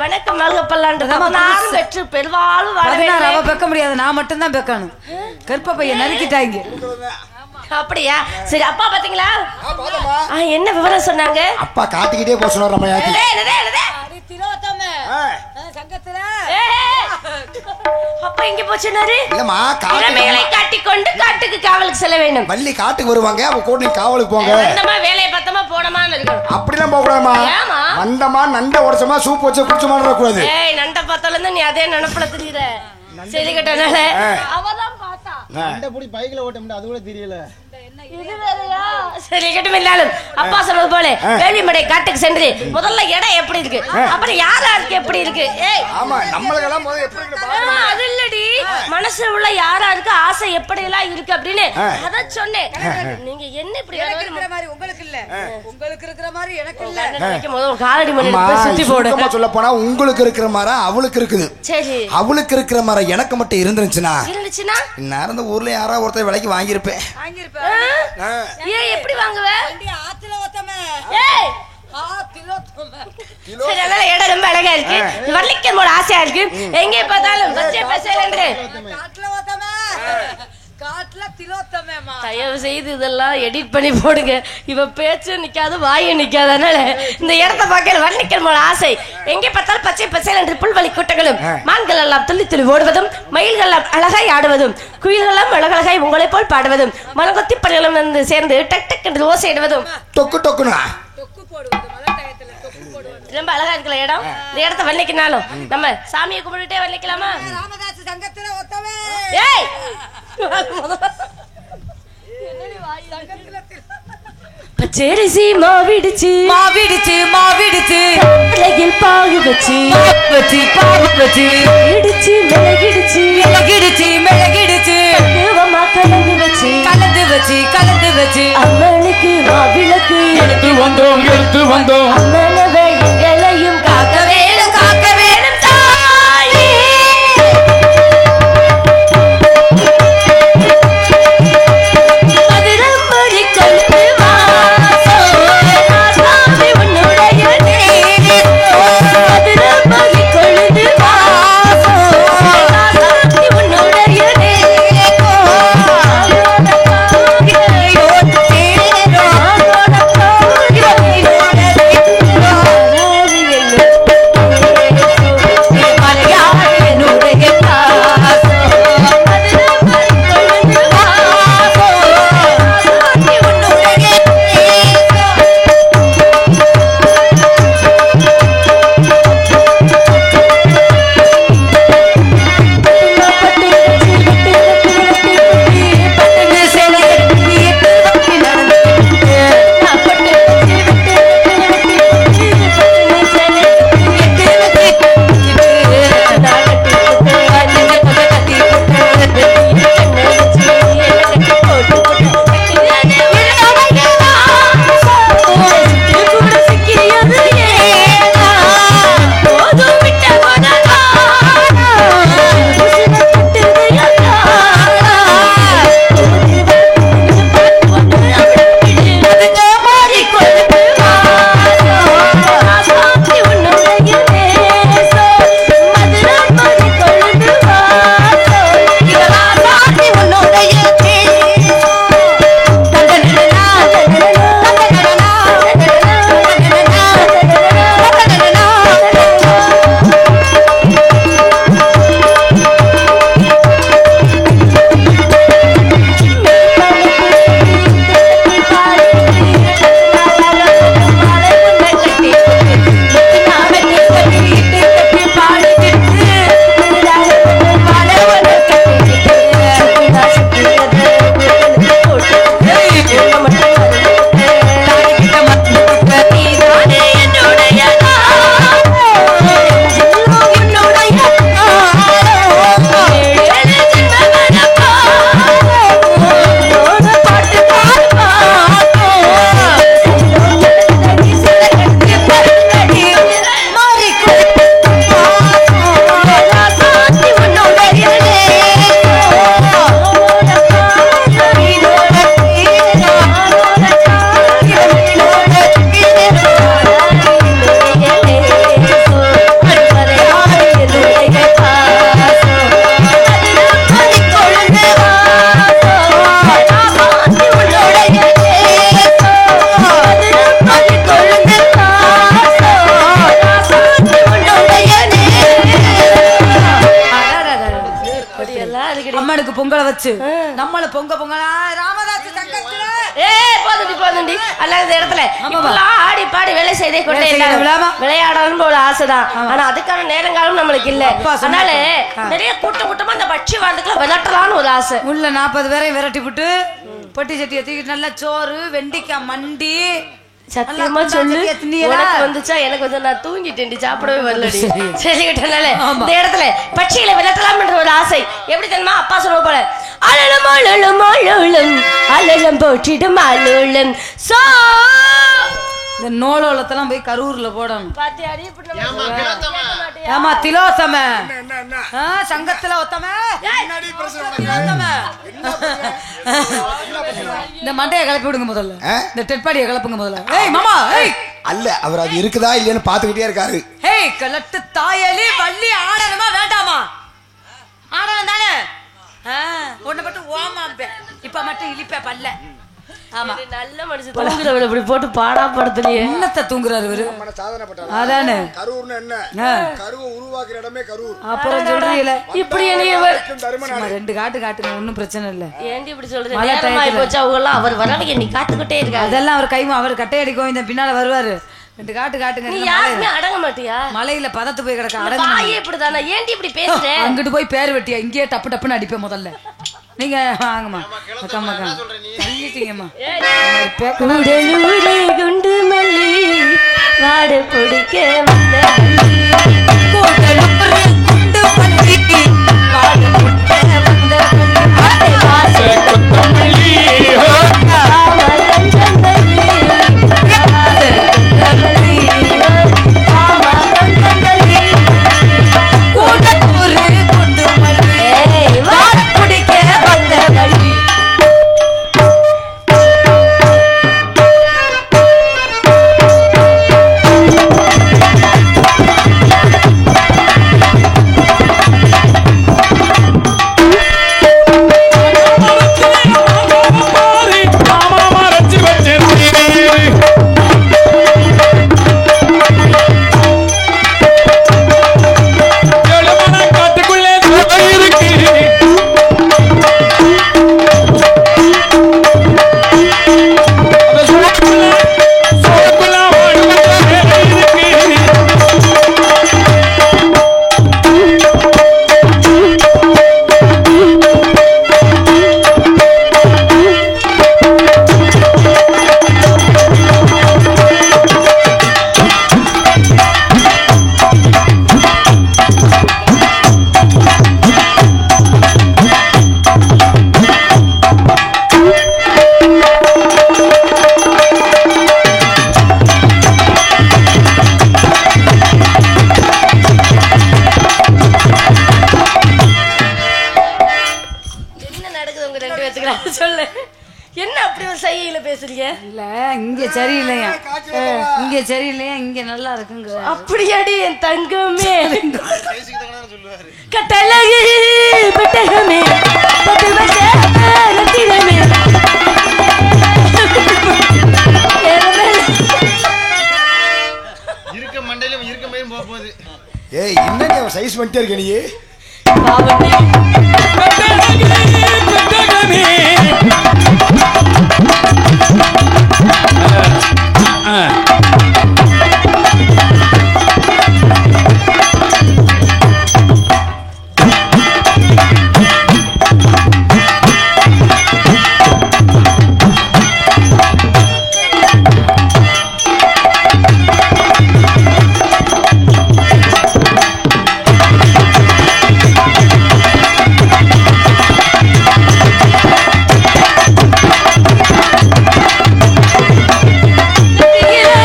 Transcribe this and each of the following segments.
வணக்கம் நாரும் பெற்று பெருவாழ்வு அவ பெக்க முடியாது, நான் மட்டும் தான் பெக்கணும். கற்ப பையன் நறுக்கிட்டாங்க. அப்படியா? சரி, அப்பா பாத்தீங்களா? என்ன விவரம் சொன்னாங்க? அப்பா காட்டிக்கிட்டே போக சொன்னாரு. அப்பா எங்க போச்சுனாரு? இல்லம்மா, திறமைகளை காட்டிக்கொண்டு காட்டுக்கு காவலுக்கு செல்ல வேண்டும். வள்ளி காட்டுக்கு வருவாங்க, அவ கூட காவலுக்கு போங்க. வந்தமா வேலையை பார்த்தமா போனமான்னு இருக்கணும். அப்படிலாம் போக கூடாதுமா. வந்தமா நண்டை உடைச்சமா சூப் வச்சு குடிச்சமான்னு இருக்கக்கூடாது. ஏய், நண்டை பார்த்தாலும் நீ அதே நினைப்புல தெரியுற. சரி கேட்டனால அவதான் பார்த்தா நண்டை புடி பைக்ல ஓட்ட முடியாது, அது கூட தெரியல. இது வேறயா? சரி கேட்டுமில்லாலும் அப்பா சொன்னது போல வேலிமடை காட்டுக்கு சென்று முதல்ல இடம் எப்படி இருக்கு, அப்புறம் யாராருக்கு எப்படி இருக்கு. ஏய், ஆமா, நம்மளுக்கெல்லாம் முதல்ல எப்படி இருக்கு பாக்கணும். அது இல்லடி, மனசுல உள்ள யாராருக்கு ஆசை எப்படி எல்லாம் இருக்கு அப்படின்னு அத சொன்னேன். நீங்க என்ன இப்படி இருக்கிற மாதிரி உங்களுக்கு இல்ல, உங்களுக்கு இருக்கிற மாதிரி எனக்கு இல்ல. முதல்ல காலடி மணி சுத்தி போடு. சொல்ல போனா உங்களுக்கு இருக்கிற மாதிரி அவளுக்கு இருக்குது. சரி, அவளுக்கு இருக்கிற மாதிரி எனக்கு மட்டும் இருந்துச்சுன்னா இந்நேரம் இந்த ஊர்ல யாரா ஒருத்தர் விலைக்கு வாங்கியிருப்பேன். ஏன் எப்படி வாங்குவ? ஆத்துல ஓத்தமே. ஏய், இடம் ரொம்ப அழகா இருக்கு, வர்ணிக்கும் போது ஆசையா இருக்கு. எங்கே பார்த்தாலும் தயவு செய்து இதெல்லாம் எடிட் பண்ணி போடுங்க. இவ பேச்சு நிக்காது, வாயு நிக்காது. அதனால இந்த இடத்தை பார்க்க வர்ணிக்கும் போது ஆசை. எங்கே பார்த்தாலும் பச்சை பச்சை என்று புல்வெளி கூட்டங்களும், மான்கள் எல்லாம் துள்ளி துள்ளி ஓடுவதும், மயில்கள் எல்லாம் அழகாய் ஆடுவதும், குயில்கள் எல்லாம் அழகழகாய் உங்களை போல் பாடுவதும், மலங்கொத்தி பறவைகளும் வந்து சேர்ந்து டக் டக் என்று ஓசையிடுவதும், டொக்கு டொக்குனா ரொம்ப அழகா இருக்கிற இடம். இந்த இடத்த வர்ணிக்கினாலும் நம்ம சாமியை கும்பிட்டுட்டே வர்ணிக்கலாமா? ராமதாஸ் சங்கத்துல ஒத்தவே. ஏய், பச்சரிசி மாவிடுச்சு மாவிடுச்சு மாவிடுச்சு, அழகில் பாகு வச்சு வச்சு பாகு வச்சு, இடிச்சு மிளகிடுச்சு மிளகிடுச்சு மிளகிடுச்சு, கலந்து வச்சு கலந்து வச்சு கலந்து வச்சு, அம்மனுக்கு மாவிளக்கு எடுத்து வந்தோம் எடுத்து வந்தோம், அம்மனவை எங்களையும் காக்க வேணும் காக்க வேணும் தாயே. மதுரம்படி கொண்டு வாசாமி உன்னுடைய நேரே, மதுரம்படி கொண்டு வாசாமி உன்னுடைய நேரே, பொங்கலை வச்சு நம்மள பொங்கலா ராமதாஸ் தங்கத்துல போதுண்டி அல்ல இந்த இடத்துல இப்பெல்லாம் ஆடி பாடி வேலை செய்தே கொண்டே விளையாடணும் ஒரு ஆசைதான். ஆனா அதுக்கான நேரங்காலம் நம்மளுக்கு இல்ல. அதனால நிறைய கூட்டமா அந்த பட்சி வாழ்ந்துக்குள்ள விளையாட்டலான்னு ஒரு ஆசை. உள்ள 40 பேரையும் விரட்டி விட்டு பொட்டி சட்டியை தூக்கி நல்லா சோறு வெண்டிக்காய் மண்டி சத்தியமா சொல்லு உனக்கு வந்துச்சா எனக்கு வந்து நான் தூங்கிட்டேன் சாப்பிடவே வரலடி. சரி கிட்டனால இந்த இடத்துல பட்சிகளை விளக்கலாம் என்ற ஒரு ஆசை எப்படி தெரியுமா அப்பா சொல்ல போல அலலும் அலலும் அலலும் அலலும் போற்றிடும் அலலும் சோ இந்த நோலோலத்தெல்லாம் போய் கரூர்ல போடணும். ஏமா திலோத்தம சங்கத்துல ஒத்தம இந்த மண்டையை கிளப்பி விடுங்க முதல்ல. இந்த டெட்பாடியை கிளப்புங்க முதல்ல. ஏய் மாமா ஏய் அல்ல அவர் அது இருக்குதா இல்லையான்னு பாத்துக்கிட்டே இருக்காரு. ஏய் கலட்டு தாயலி வள்ளி ஆடணுமா வேண்டாமா? ஆடணும் தானே. ஒண்ணு மட்டும் ஓமாம்பே இப்ப மட்டும் இழிப்பே பல்ல. ஆமா நல்ல மனுஷன் தூங்குறவரை இப்படி போட்டு பாடா படுத்துலயே என்னத்த தூங்குறாரு இவரு? அதானே கரூர்னு என்ன கருவை உருவாக்குற இடமே கரூர். அப்புறம் சொல்றீங்களே இப்படி ரெண்டு காட்டுங்க ஒன்னும் பிரச்சனை இல்ல. ஏண்டி இப்படி சொல்றீங்க? நேரமாயி போச்சு அவங்க எல்லாம் அவர் வரலையே நீ காத்துக்கிட்டே இருக்க. அதெல்லாம் அவர் கைமா அவர் கட்டையடி கோவிந்த பின்னால வருவாரு. ரெண்டு காட்டுங்க. நீ யாருமே அடங்க மாட்டியா? மலையில பதத்து போய் கிடக்க அடங்க. வாயே இப்படிதானா? ஏண்டி இப்படி பேசுற? அங்கிட்டு போய் பேர் வெட்டியா இங்கேயே டப்புன்னு அடிப்பேன் முதல்ல. நீங்க வாங்கம்மா அக்கா தள்ளிட்டீங்கம்மா. குடலூரே குண்டு மல்லி வாட பிடிக்க வந்த சொல்லு என்ன அப்படி ஒரு சையில பேசுறீங்க? இல்ல இங்க சரியில்லையா இங்க சரியில்லையா இங்க நல்லா இருக்குங்க. அப்படியாடி என் தங்கமே கட்டழகு பட்டகமே பட்டு வச்ச ரத்தினமே இருக்க மண்டையில இருக்க மயிரும் போக போகுது. ஏய் இன்னைக்கு அவன் சைஸ் பண்ணிட்டே இருக்க நீ பாவண்டி கட்டழகு Yeah.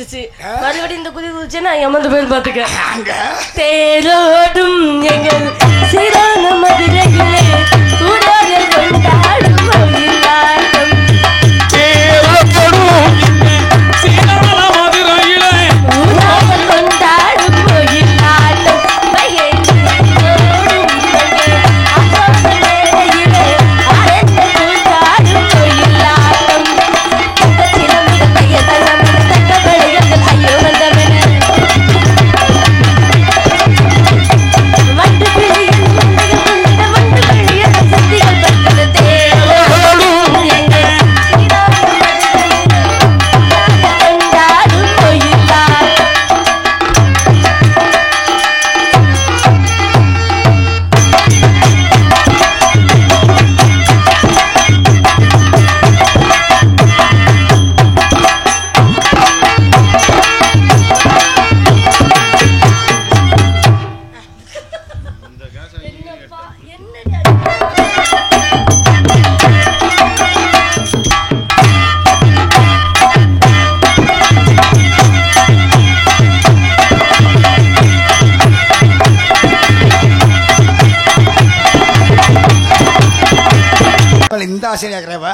குதிச்சிருச்சு. மறுபடியும் இந்த குதி குதிச்சுன்னா எமந்து போய் பாத்துக்க. தேரோடும் எங்கள் சீரான மதுரையிலே ஊடர்கள் கொண்டாடும் மயிலாட்டம். ஊடர்கள் கொண்டாடும் மயிலாட்டம். வயலோடும் எங்கள் அப்பா மேடையிலே ஆனந்த கூத்தாடும் மயிலாட்டம். சிலம்பு கைய தங்கம் தங்க பழையங்கள் கையோ வந்தவன வண்டு பிழையில் வண்டு வண்டு பிழையில் சக்திகள் பட்டது தேரோடும் எங்கள் கொண்டாடும் மயிலாட்டம். இந்த ஆசையா இருக்கிறவ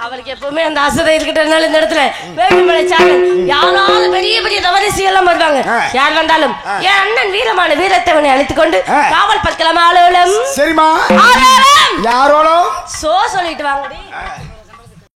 அவளுக்கு எப்பவுமே அந்த ஆசை இருக்கட்டனால இந்த இடத்துல வேண்டுமலை சாகன் யாராவது பெரிய பெரிய தவறிசி எல்லாம் வருவாங்க. யார் வந்தாலும் என் அண்ணன் வீரமான வீரத்தவனை அழைத்துக் கொண்டு காவல் பற்களம் ஆளோலம் சரிமா யாரோலும் சொல்லிட்டு வாங்கடி.